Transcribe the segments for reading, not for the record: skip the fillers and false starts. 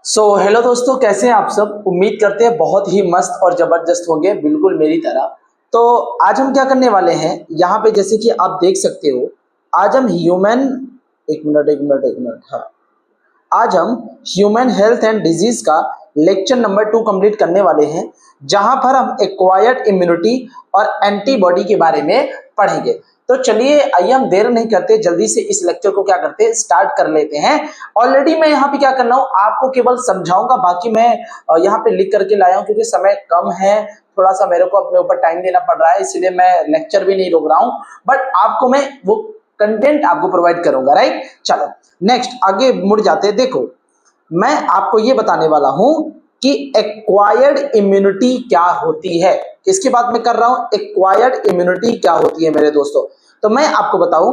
Hello दोस्तों, कैसे हैं आप सब। उम्मीद करते हैं बहुत ही मस्त और जबरदस्त होंगे, बिल्कुल मेरी तरह। तो आज हम क्या करने वाले हैं यहाँ पे, जैसे कि आप देख सकते हो। आज हम ह्यूमन एक मिनट, हाँ। आज हम ह्यूमन हेल्थ एंड डिजीज का लेक्चर नंबर 2 कंप्लीट करने वाले हैं, जहां पर हम एक्वायर्ड इम्यूनिटी और एंटीबॉडी के बारे में पढ़ेंगे। तो चलिए, आइए हम देर नहीं करते, जल्दी से इस लेक्चर को क्या करते हैं, स्टार्ट कर लेते हैं। ऑलरेडी मैं यहाँ पे क्या कर रहा हूँ, आपको केवल समझाऊंगा, बाकी मैं यहाँ पे लिख करके लाया हूँ, क्योंकि समय कम है। थोड़ा सा मेरे को अपने ऊपर टाइम देना पड़ रहा है, इसलिए मैं लेक्चर भी नहीं रोक रहा हूँ, बट आपको मैं वो कंटेंट आपको प्रोवाइड करूंगा। राइट, चलो नेक्स्ट आगे मुड़ जाते हैं। देखो, मैं आपको ये बताने वाला हूं कि एक्वायर्ड इम्यूनिटी क्या होती है। किसकी बात मैं कर रहा हूं, एक्वायर्ड इम्यूनिटी क्या होती है मेरे दोस्तों। तो मैं आपको बताऊं,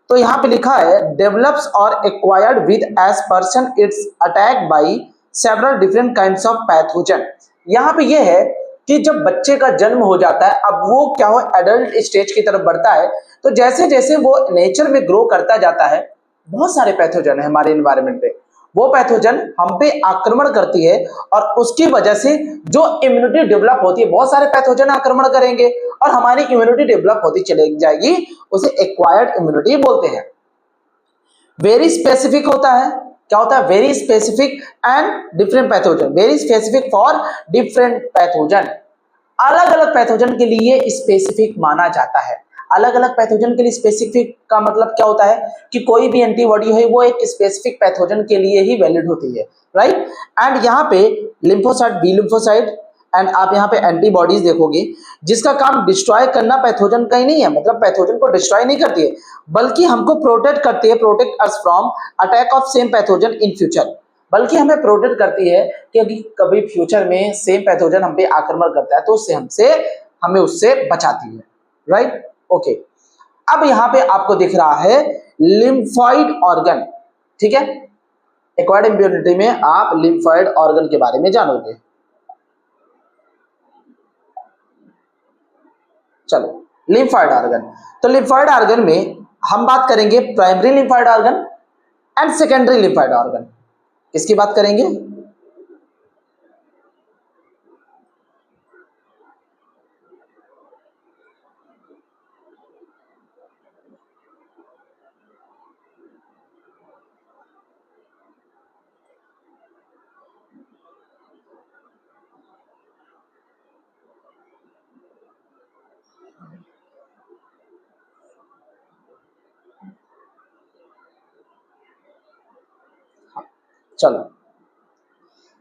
तो यहां पे लिखा है डेवलप्स और acquired with age person it's attack by several different kinds of pathogen. यहां पे ये है कि जब बच्चे का जन्म हो जाता है, अब वो क्या हो, एडल्ट स्टेज की तरफ बढ़ता है, तो जैसे जैसे वो नेचर में ग्रो करता जाता है, बहुत सारे पैथोजन है हमारे इन्वायरमेंट पे। वो पैथोजन हम पे आक्रमण करती है, और उसकी वजह से जो इम्यूनिटी डेवलप होती है, बहुत सारे पैथोजन आक्रमण करेंगे और हमारी इम्यूनिटी डेवलप होती चली जाएगी। उसे एक्वायर्ड इम्यूनिटी बोलते हैं। वेरी स्पेसिफिक होता है, क्या होता है, very specific and different pathogen, very specific for different pathogen. अलग अलग पैथोजन के लिए स्पेसिफिक माना जाता है। अलग अलग पैथोजन के लिए स्पेसिफिक का मतलब क्या होता है कि कोई भी एंटीबॉडी है वो एक स्पेसिफिक पैथोजन के लिए ही वैलिड होती है। राइट, एंड यहाँ पे लिम्फोसाइट, बी लिम्फोसाइट, एंड आप यहाँ पे एंटीबॉडीज देखोगे, जिसका काम डिस्ट्रॉय करना पैथोजन का ही नहीं है, मतलब पैथोजन को डिस्ट्रॉय नहीं करती है, बल्कि हमको प्रोटेक्ट करती है, protect us from attack of same pathogen in future. बल्कि हमें प्रोटेक्ट करती है कि अभी कभी फ्यूचर में सेम पैथोजन हम पे आक्रमण करता है तो उससे हमें उससे बचाती है। Right, okay. अब यहां पे आपको दिख रहा है लिम्फॉइड ऑर्गन, ठीक है। एक्वायर्ड इम्यूनिटी में आप लिम्फॉइड ऑर्गन के बारे में जानोगे। चलो, लिम्फॉइड ऑर्गन। तो लिम्फॉइड ऑर्गन में हम बात करेंगे primary lymphoid organ and secondary lymphoid organ. किसकी बात करेंगे, चलो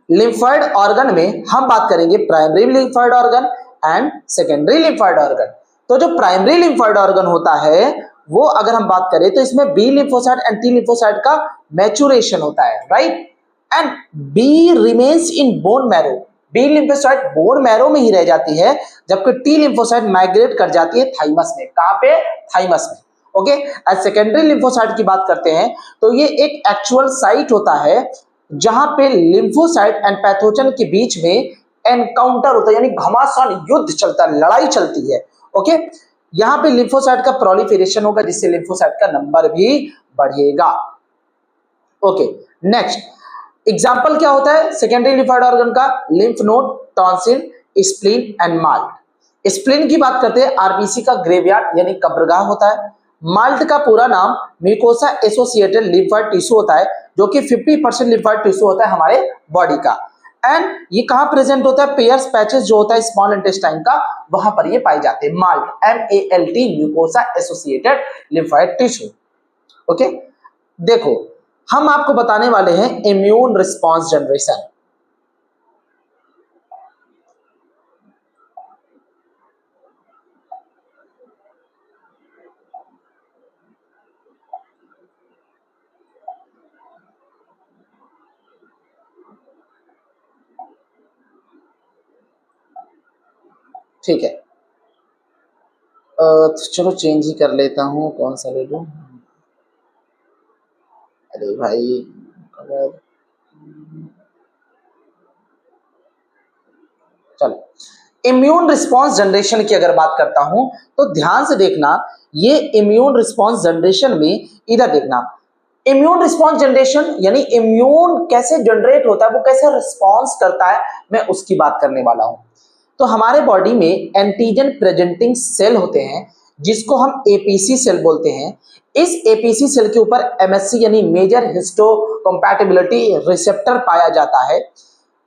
लिम्फॉइड ऑर्गन में हम बात करेंगे primary lymphoid organ and secondary lymphoid organ. तो जो प्राइमरी लिम्फॉइड ऑर्गन होता है, वो अगर हम बात करें तो इसमें B lymphocyte and T lymphocyte का मैच्योरेशन होता है। Right, and B remains in bone marrow, B lymphocyte bone marrow में ही रह जाती है, जबकि टी लिम्फोसाइट माइग्रेट कर जाती है थाइमस में। कहां पे, थाइमस में। ओके, एज सेकेंडरी लिम्फोसाइट की बात करते हैं तो ये एक एक्चुअल साइट होता है जहां पे लिम्फोसाइट एंड पैथोजन के बीच में एनकाउंटर होता है, यानी घमासान युद्ध चलता है, लड़ाई चलती है। ओके, यहां पे लिम्फोसाइट का प्रोलिफरेशन होगा, जिससे लिम्फोसाइट का नंबर भी बढ़ेगा। ओके, नेक्स्ट एग्जांपल क्या होता है सेकेंडरी लिम्फोइड ऑर्गन का, lymph node, tonsil, spleen and malt. Spleen की बात करते हैं, आरबीसी का ग्रेवयार्ड यानी कब्रगाह होता है। माल्ट का पूरा नाम म्यूकोसा एसोसिएटेड लिम्फोइड टिश्यू होता है, जो कि 50% लिम्फोइड टिश्यू होता है हमारे बॉडी का। एंड ये कहां प्रेजेंट होता है, पेयर्स पैचेस जो होता है स्मॉल इंटेस्टाइन का, वहां पर ये पाए जाते हैं। Malt, MALT, mucosa associated lymphoid tissue. Okay, देखो हम आपको बताने वाले हैं इम्यून रिस्पांस जनरेशन। ठीक है, तो चलो चेंज ही कर लेता हूं, कौन सा ले लूं। अरे भाई, चलो इम्यून रिस्पांस जनरेशन की अगर बात करता हूं तो ध्यान से देखना, ये इम्यून रिस्पांस जनरेशन में इधर देखना, इम्यून रिस्पॉन्स जनरेशन यानी इम्यून कैसे जनरेट होता है, वो कैसे रिस्पॉन्स करता है, मैं उसकी बात करने वाला हूं। तो हमारे बॉडी में एंटीजन प्रेजेंटिंग सेल होते हैं जिसको हम एपीसी सेल बोलते हैं। इस एपीसी सेल के ऊपर एमएससी यानी मेजर हिस्टोकम्पैटिबिलिटी रिसेप्टर पाया जाता है।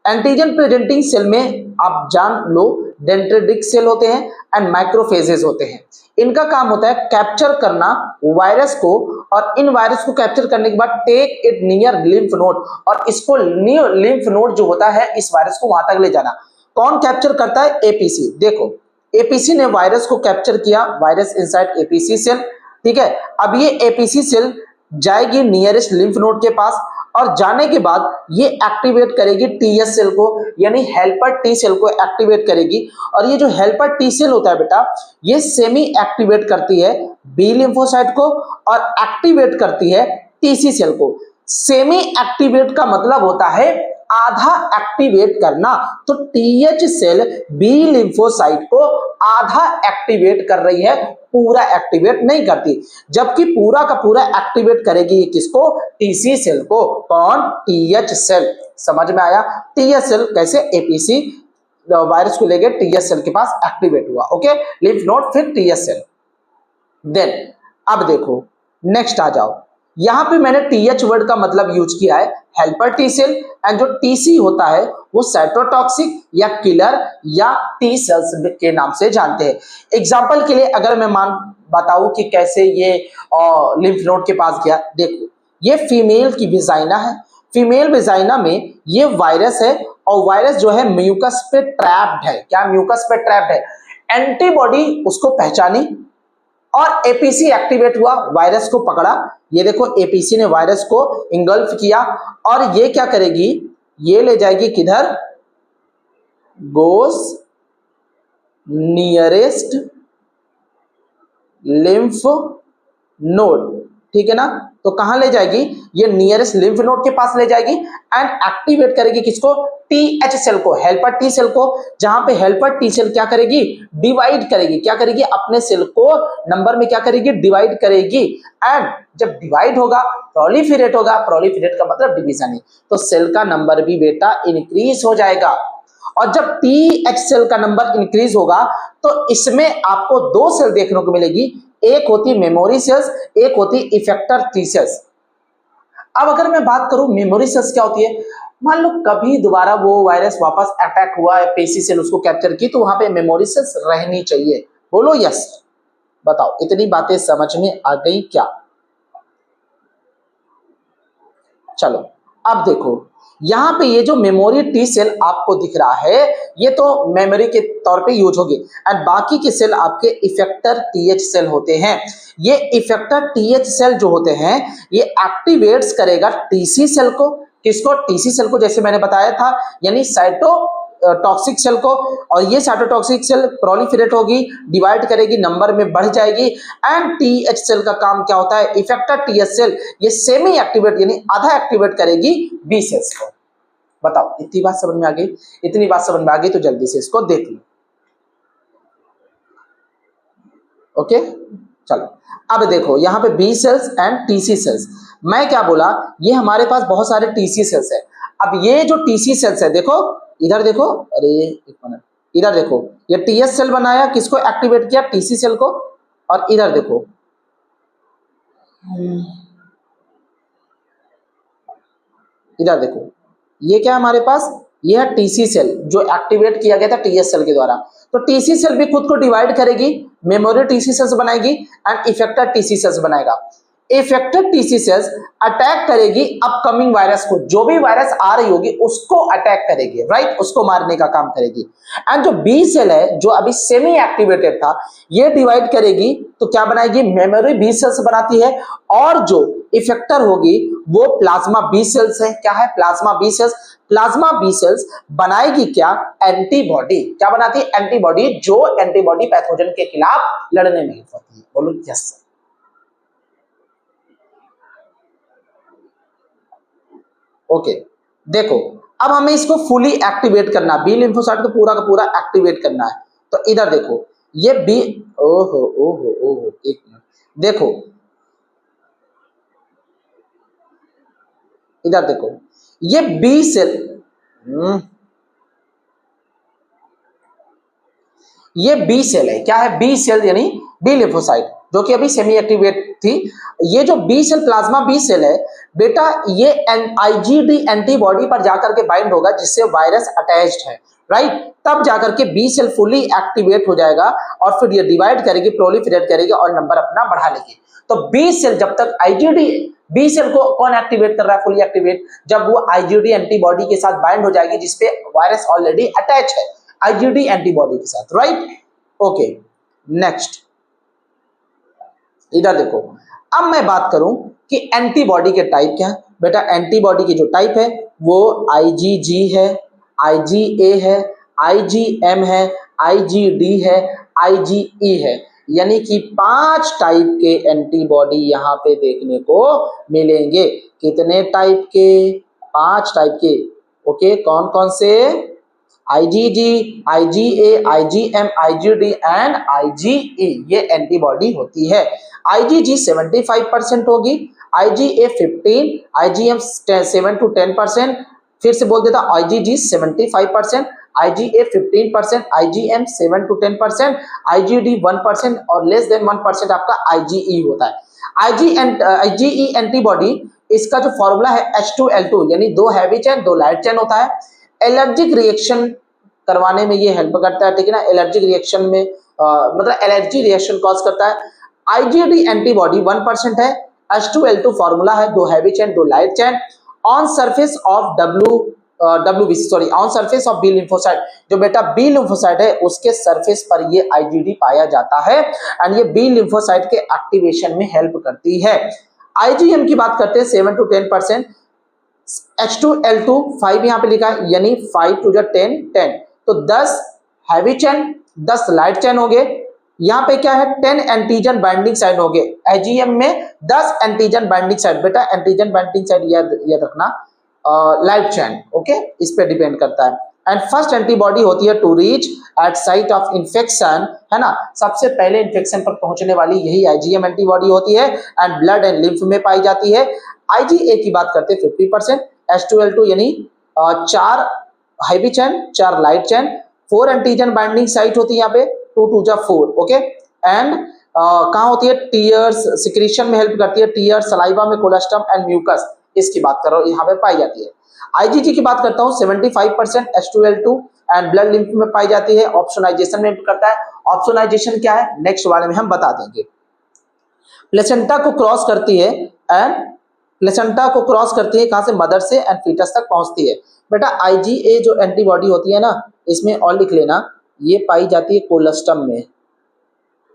एंटीजन प्रेजेंटिंग सेल में आप जान लो डेंड्रिटिक सेल होते हैं एंड माइक्रोफेजेस होते हैं। इनका काम होता है कैप्चर करना वायरस को, और इन वायरस को कैप्चर करने के बाद take it near lymph node, और इसको नियर लिम्फ नोड जो होता है इस वायरस को वहां तक ले जाना। कौन कैप्चर करता है? एपीसी। देखो एपीसी ने वायरस को कैप्चर किया, वायरस इनसाइड एपीसी सेल, ठीक है। अब ये एपीसी सेल जाएगी नियरेस्ट लिम्फ नोड के पास, और जाने के बाद ये एक्टिवेट करेगी टीएस सेल को, यानी हेल्पर टी सेल को एक्टिवेट करेगी। और ये जो हेल्पर टी सेल होता है बेटा, ये सेमी एक्टिवेट करती है बी लिम्फोसाइट को और एक्टिवेट करती है टीसी सेल को। सेमी एक्टिवेट का मतलब होता है आधा एक्टिवेट करना, तो टीएच सेल बी लिम्फोसाइट को आधा एक्टिवेट कर रही है, पूरा एक्टिवेट नहीं करती। जबकि पूरा का पूरा एक्टिवेट करेगी किसको? टीसी सेल को। कौन? TH cell. समझ में आया? टीएच सेल कैसे एपीसी वायरस को लेकर टीएच सेल के पास एक्टिवेट हुआ। ओके, लिम्फ नोड फिर टीएच सेल। देन अब देखो नेक्स्ट आ जाओ, यहां पे मैंने टीएच वर्ड का मतलब यूज किया है हेल्पर टी सेल, एंड जो टीसी होता है वो साइटोटॉक्सिक या किलर या टी सेल्स के नाम से जानते हैं। एग्जांपल के लिए अगर मैं बताऊं कि कैसे ये लिम्फ नोड के पास गया, देखो ये फीमेल की विजाइना है, फीमेल विजाइना में ये वायरस है, और वायरस जो है म्यूकस पे ट्रैप्ड है। क्या म्यूकस पे ट्रैप्ड है? एंटीबॉडी उसको पहचानी और एपीसी एक्टिवेट हुआ, वायरस को पकड़ा। ये देखो एपीसी ने वायरस को इंगल्फ किया, और ये क्या करेगी? ये ले जाएगी किधर? गोस नियरेस्ट लिम्फ नोड, ठीक है ना। तो कहां ले जाएगी? ये नियरेस्ट लिम्फ नोड के पास ले जाएगी एंड एक्टिवेट करेगी किसको? टीएच सेल को, हेल्पर टी सेल को। जहां पे हेल्पर टी सेल क्या करेगी? डिवाइड करेगी। क्या करेगी? अपने सेल को नंबर में क्या करेगी? डिवाइड करेगी। एंड जब डिवाइड होगा प्रोलिफरेट होगा, प्रोलिफरेट का मतलब डिवीजन है, तो सेल का नंबर भी बेटा इंक्रीज हो जाएगा। और जब टीएच सेल का नंबर इंक्रीज होगा तो इसमें आपको दो सेल देखने को मिलेगी, एक होती मेमोरी सेल्स, एक होती इफेक्टर टी सेल्स। अब अगर मैं बात करूं मेमोरी सेल्स क्या होती है, मान लो कभी दोबारा वो वायरस वापस अटैक हुआ है, पेशी सेल उसको कैप्चर की, तो वहां पे मेमोरी सेल्स रहनी चाहिए। बोलो यस। बताओ इतनी बातें समझ में आ गई क्या? चलो अब देखो यहां पे ये जो मेमोरी टी सेल आपको दिख रहा है, ये तो मेमोरी के तौर पे यूज होगी, एंड बाकी के सेल आपके इफेक्टर टीएच सेल होते हैं। ये इफेक्टर टीएच सेल जो होते हैं ये एक्टिवेट्स करेगा टीसी सेल को। किसको? टीसी सेल को, जैसे मैंने बताया था, यानी साइटोटॉक्सिक सेल को। और ये साइटोटॉक्सिक सेल प्रोलिफरेट होगी, डिवाइड करेगी, नंबर में बढ़ जाएगी। एंड टीएच सेल का काम क्या होता है? इफेक्टर टीएच सेल ये सेमी एक्टिवेट यानी आधा एक्टिवेट करेगी बी सेल्स को। बताओ इतनी बात समझ में आ गई? इतनी बात समझ में आ गई तो जल्दी से इसको देख लो। ओके चलो अब देखो यहाँ पे B cells and TC cells. मैं क्या बोला? ये हमारे पास बहुत सारे टीसी सेल्स है। अब ये जो टीसी सेल्स है, देखो इधर देखो, अरे एक मिनट, इधर देखो, ये टीएस सेल बनाया, किसको एक्टिवेट किया? टीसी सेल को। और इधर देखो, इधर देखो, ये क्या है हमारे पास? ये है टीसी सेल जो एक्टिवेट किया गया था टीएस सेल के द्वारा। तो टीसी सेल भी खुद को डिवाइड करेगी, मेमोरी टीसी सेल्स बनाएगी एंड इफेक्टर टीसी सेल्स बनाएगा। इफेक्टेड टीसी सेल्स अटैक करेगी अपकमिंग वायरस को, जो भी वायरस आ रही होगी उसको अटैक करेगी, राइट, उसको मारने का काम करेगी। एंड जो बी सेल है जो अभी सेमी एक्टिवेटेड था, ये डिवाइड करेगी तो क्या बनाएगी? मेमोरी बी सेल्स बनाती है। और जो इफेक्टर होगी वो प्लाज्मा बी सेल्स है। क्या है? Plasma B cells. Plasma B cells बनाएगी क्या? एंटीबॉडी। क्या बनाती है? एंटीबॉडी, जो एंटीबॉडी पैथोजन के खिलाफ लड़ने में हेल्प होती है। बोलो यस। ओके देखो अब हमें इसको फुली एक्टिवेट करना, बी लिम्फोसाइट को पूरा का पूरा एक्टिवेट करना है। तो इधर देखो ये बी, ओहो ओहो ओहो, एक मिनट देखो, इधर देखो, ये बी सेल, ये बी सेल है। क्या है? बी सेल यानी बी लिम्फोसाइट, जो कि अभी सेमी एक्टिवेट थी। ये जो B cell, plasma B cell है बेटा, ये आईजीडी एंटीबॉडी पर जाकर के बाइंड होगा जिससे वायरस अटैच्ड है, राइट। तब जाकर के बी सेल फुली एक्टिवेट हो जाएगा और फिर ये डिवाइड करेगी, प्रोलिफरेट करेगी और नंबर अपना बढ़ा लेगी। तो बी सेल जब तक आईजीडी, बी सेल को कौन एक्टिवेट कर रहा है फुली एक्टिवेट? जब वो आईजीडी एंटीबॉडी के साथ बाइंड हो जाएगी जिसपे वायरस ऑलरेडी अटैच है आईजीडी एंटीबॉडी के साथ, राइट। ओके, नेक्स्ट इधर देखो, अब मैं बात करूं कि एंटीबॉडी के टाइप क्या है बेटा। एंटीबॉडी की जो टाइप है वो आईजीजी है, आईजीए है, आईजीएम है, आईजीडी है, आईजीई है। यानी कि 5 टाइप के एंटीबॉडी यहां पे देखने को मिलेंगे। कितने टाइप के? 5 टाइप के। ओके, कौन कौन से? IgG, IgA, IgM, IgD and IgE, ये एंटीबॉडी होती है। आईजीजी 75% होगी, आईजीए 15, आईजीएम 7 to 10%। फिर से बोल देता, IgG 75%, IgA 15%, IgM 7 to 10%, IgD 1% और लेस देन 1% आपका आईजीई होता है। आईजीई एंटीबॉडी, इसका जो फॉर्मूला है H2L2, यानी 2 हैवी चेन 2 लाइट चेन होता है। एलर्जिक रिएक्शन करवाने में ये हेल्प करता है, ठीक है ना। एलर्जिक रिएक्शन में मतलब एलर्जी रिएक्शन कॉज करता है। आईजीडी एंटीबॉडी 1% है। H2L2 फॉर्मूला है, 2 heavy chain 2 light chain. On surface of on surface of B lymphocyte, जो बेटा बी लिम्फोसाइट है उसके सरफेस पर ये आईजीडी पाया जाता है एंड ये बी लिम्फोसाइट के एक्टिवेशन में हेल्प करती है। आईजीएम की बात करते हैं 7 to 10%। H2L2 5 यहाँ पे लिखा है, यानी 5 to 10, तो 10 हैवी चेन 10 लाइट चेन हो गए। यहाँ पे क्या है? 10 एंटीजन बाइंडिंग साइट हो गए। आईजीएम में 10 एंटीजन बाइंडिंग साइट, बेटा एंटीजन बाइंडिंग साइट याद रखना, लाइट चेन, ओके, इस पे डिपेंड करता है। एंड फर्स्ट एंटीबॉडी होती है to reach at site of infection, है ना। सबसे पहले इंफेक्शन पर पहुंचने वाली यही आईजीएम एंटीबॉडी होती है एंड ब्लड एंड लिम्फ में पाई जाती है। आईजीए की बात करते हैं 50%, H2L2 यानी 4 heavy chain 4 light chain, 4 antigen binding site होती है यहाँ पे, 2 to 4, ओके। एंड कहाँ होती है? टीयर्स सिक्रीशन में हेल्प करती है, टीयर सलाइवा में कोलेस्ट्रम एंड म्यूकस, इसकी बात करो, यहाँ पे पाई जाती है। आईजीजी की बात करता हूँ 75% H2L2 एंड ब्लड लिम्फ में पाई जाती है। ऑप्शनाइजेशन में करता है। ऑप्शनाइजेशन क्या है नेक्स्ट वाले में हम बता देंगे। प्लेसेंटा को क्रॉस करती है एंड प्लेसेंटा को क्रॉस करती है कहां से? मदर से एंड फीटस तक पहुंचती है। बेटा आईजीए जो एंटीबॉडी होती है ना, इसमें और लिख लेना, ये पाई जाती है कोलेस्ट्रम में।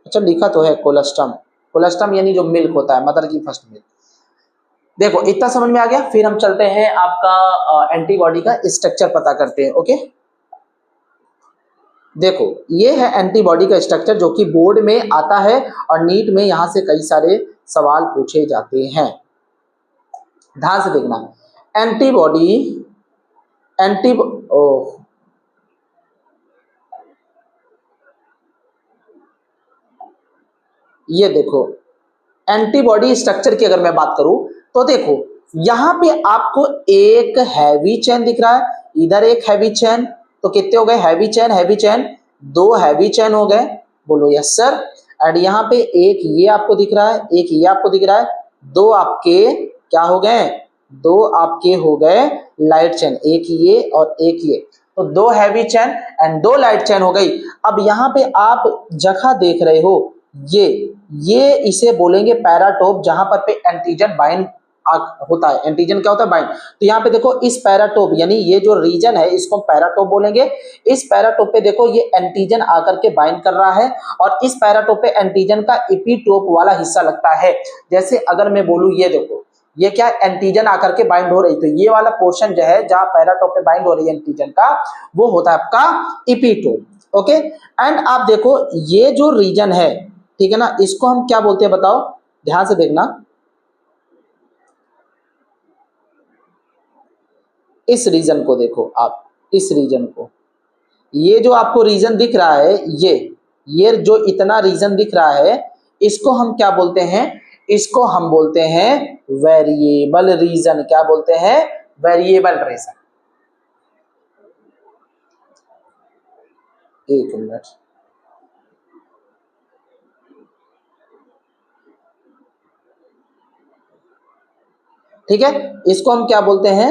अच्छा लिखा तो है कोलेस्ट्रम, कोलेस्ट्रम यानी जो मिल्क होता है, मदर की फर्स्ट मिल्क। देखो इतना समझ में आ गया। फिर हम चलते हैं आपका एंटीबॉडी का स्ट्रक्चर पता करते हैं, ओके। देखो ये है एंटीबॉडी का स्ट्रक्चर जो कि बोर्ड में आता है और नीट में यहां से कई सारे सवाल पूछे जाते हैं, ध्यान से देखना। ये देखो एंटीबॉडी स्ट्रक्चर की अगर मैं बात करूं तो देखो यहां पे आपको एक हैवी चेन दिख रहा है, इधर एक हैवी चेन, तो कितने हो गए? हैवी चेन 2 हैवी चेन हो गए, बोलो यस सर। एंड यहाँ पे एक ये आपको दिख रहा है, एक ये आपको दिख रहा है, 2 आपके क्या हो गए? 2 आपके हो गए लाइट चेन, एक ये और एक ये, तो 2 heavy chain and 2 light chain हो गई। अब यहाँ पे आप जगह देख रहे हो, ये इसे बोलेंगे पैराटोप, जहां पर पे एंटीजन बाइंड होता है। एंटीजन क्या होता है? बाइंड। तो यहाँ पे देखो इस पैराटोप यानी ये जो रीजन है इसको पैराटोप बोलेंगे। इस पैराटोप पे देखो ये एंटीजन आकर के बाइंड कर रहा है और इस पैराटोप पे एंटीजन का एपिटोप वाला हिस्सा लगता है। जैसे अगर मैं बोलूं ये देखो, ये क्या एंटीजन आकर के बाइंड हो रही, तो ये वाला पोर्शन जो है जहां पैराटोप पे बाइंड हो रही है एंटीजन का, वो होता है आपका एपिटोप, ओके। एंड आप देखो ये जो रीजन है, ठीक है ना, इसको हम क्या बोलते हैं बताओ, ध्यान से देखना। इस रीजन को देखो आप, इस रीजन को, ये जो आपको रीजन दिख रहा है, ये जो इतना रीजन दिख रहा है, इसको हम क्या बोलते हैं? इसको हम बोलते हैं वेरिएबल रीजन। क्या बोलते हैं? Variable region. एक मिनट, ठीक है। इसको हम क्या बोलते हैं?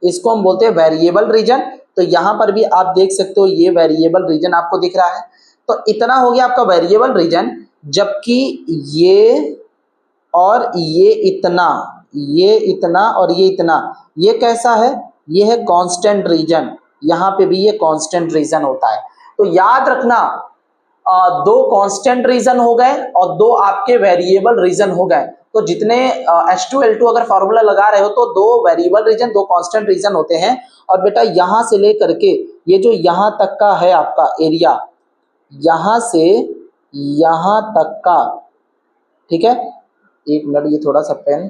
इसको हम बोलते हैं वेरिएबल रीजन। तो यहां पर भी आप देख सकते हो ये वेरिएबल रीजन आपको दिख रहा है। तो इतना हो गया आपका वेरिएबल रीजन, जबकि ये और ये इतना, ये इतना और ये इतना, ये कैसा है? ये है कांस्टेंट रीजन। यहां पे भी ये कांस्टेंट रीजन होता है। तो याद रखना, दो कांस्टेंट रीजन हो गए और दो आपके वेरिएबल रीजन हो गए। तो जितने H2L2 अगर फॉर्मूला लगा रहे हो तो दो वेरिएबल रीजन, दो कांस्टेंट रीजन होते हैं। और बेटा यहां से लेकर के ये जो यहां तक का है आपका एरिया, यहां से यहां तक का, ठीक है। एक मिनट, ये थोड़ा सा पेन,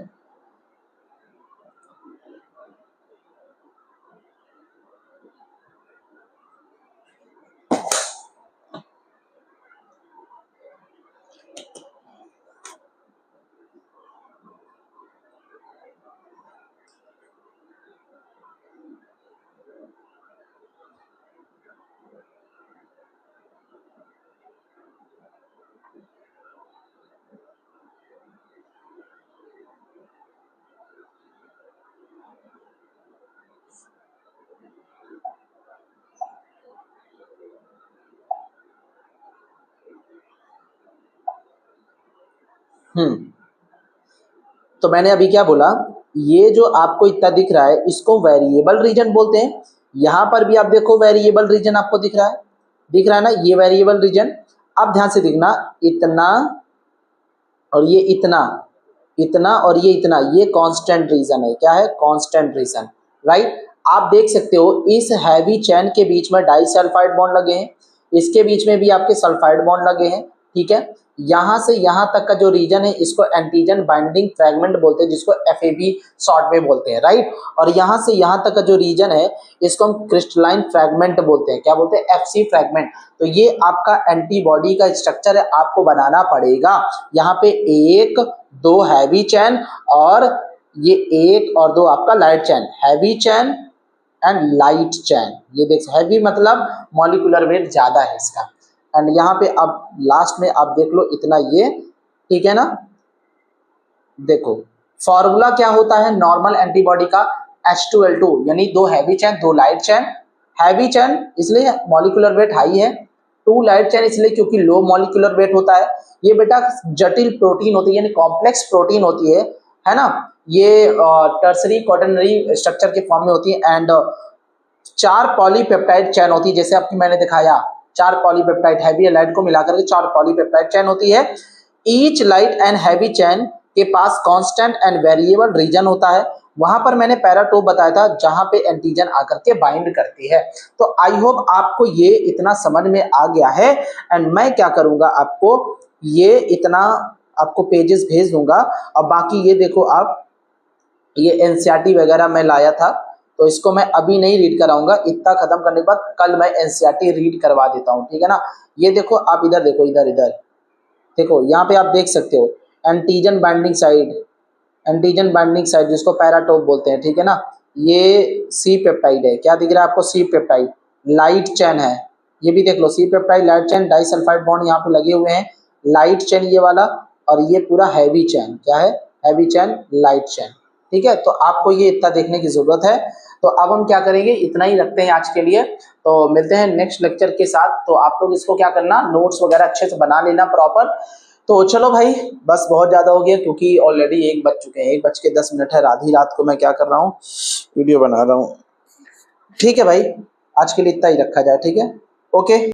तो मैंने अभी क्या बोला, ये जो आपको इतना दिख रहा है इसको वेरिएबल रीजन बोलते हैं। यहां पर भी आप देखो वेरिएबल रीजन आपको दिख रहा है, दिख रहा है ना, ये वेरिएबल रीजन। अब ध्यान से देखना, इतना और ये इतना, इतना और ये इतना, ये कांस्टेंट रीजन है। क्या है? Constant region, right. आप देख सकते हो इस हैवी चेन के बीच में डाइसल्फाइड बॉन्ड लगे हैं, इसके बीच में भी आपके सल्फाइड बॉन्ड लगे हैं, ठीक है। यहां से यहां तक का जो रीजन है इसको एंटीजन बाइंडिंग फ्रैगमेंट बोलते हैं, जिसको FAB शॉर्ट में बोलते हैं, राइट। और यहां से यहां तक का जो रीजन है इसको हम क्रिस्टलाइन फ्रैगमेंट बोलते हैं। क्या बोलते हैं? FC fragment. तो ये आपका एंटीबॉडी का स्ट्रक्चर है, आपको बनाना पड़ेगा। यहाँ पे एक, दो हैवी चेन और ये एक और दो आपका light chain, heavy chain and light chain. ये देख, हैवी मतलब मॉलिक्यूलर वेट ज्यादा है इसका। एंड यहाँ पे अब लास्ट में आप देख लो इतना, ये ठीक है ना। देखो फॉर्मूला क्या होता है नॉर्मल एंटीबॉडी का? H2L2, यानी दो हैवी चेन दो लाइट चेन। हैवी चेन इसलिए मॉलिक्यूलर वेट हाई है, टू लाइट चेन इसलिए क्योंकि लो मॉलिक्यूलर वेट होता है। ये बेटा जटिल प्रोटीन होती है, यानी कॉम्प्लेक्स प्रोटीन होती है ना। ये टर्सरी क्वाटरनरी स्ट्रक्चर के फॉर्म में होती है। एंड चार पॉलीपेप्टाइड चेन होती है, जैसे आपकी मैंने दिखाया, चार पॉलीपेप्टाइड, हैवी लाइट को मिलाकर के चार पॉलीपेप्टाइड चेन होती है। Each light and heavy chain के पास कांस्टेंट एंड वेरिएबल रीजन होता है। वहां पर मैंने पैराटोप बताया था जहां पे एंटीजन आकर के बाइंड करती है। तो आई होप आपको ये इतना समझ में आ गया है। एंड मैं क्या करूंगा, आपको ये इतना आपको पेजेस भेज दूंगा। और बाकी ये देखो आप, ये NCERT वगैरह मैं लाया था, तो इसको मैं अभी नहीं रीड कराऊंगा। इतना खत्म करने के बाद कल मैं NCERT रीड करवा देता हूँ, ठीक है ना। ये देखो आप इधर देखो, इधर इधर देखो, यहाँ पे आप देख सकते हो antigen binding side, antigen binding side जिसको पैराटोप बोलते हैं, ठीक है ना। ये C पेप्टाइड है, क्या दिख रहा है आपको? C पेप्टाइड लाइट चेन है। ये भी देख लो, C peptide light chain, disulphide bond यहाँ पे लगे हुए हैं, लाइट चेन ये वाला, और ये पूरा हैवी चेन। क्या है? हैवी चेन लाइट चेन, ठीक है। तो आपको ये इतना देखने की जरूरत है। तो अब हम क्या करेंगे, इतना ही रखते हैं आज के लिए। तो मिलते हैं नेक्स्ट लेक्चर के साथ। तो आप लोग इसको क्या करना, नोट्स वगैरह अच्छे से बना लेना प्रॉपर। तो चलो भाई, बस बहुत ज्यादा हो गया क्योंकि ऑलरेडी 1 बज चुके हैं, 1:10 है। आधी रात को मैं क्या कर रहा हूँ, वीडियो बना रहा हूँ। ठीक है भाई, आज के लिए इतना ही रखा जाए, ठीक है, ओके।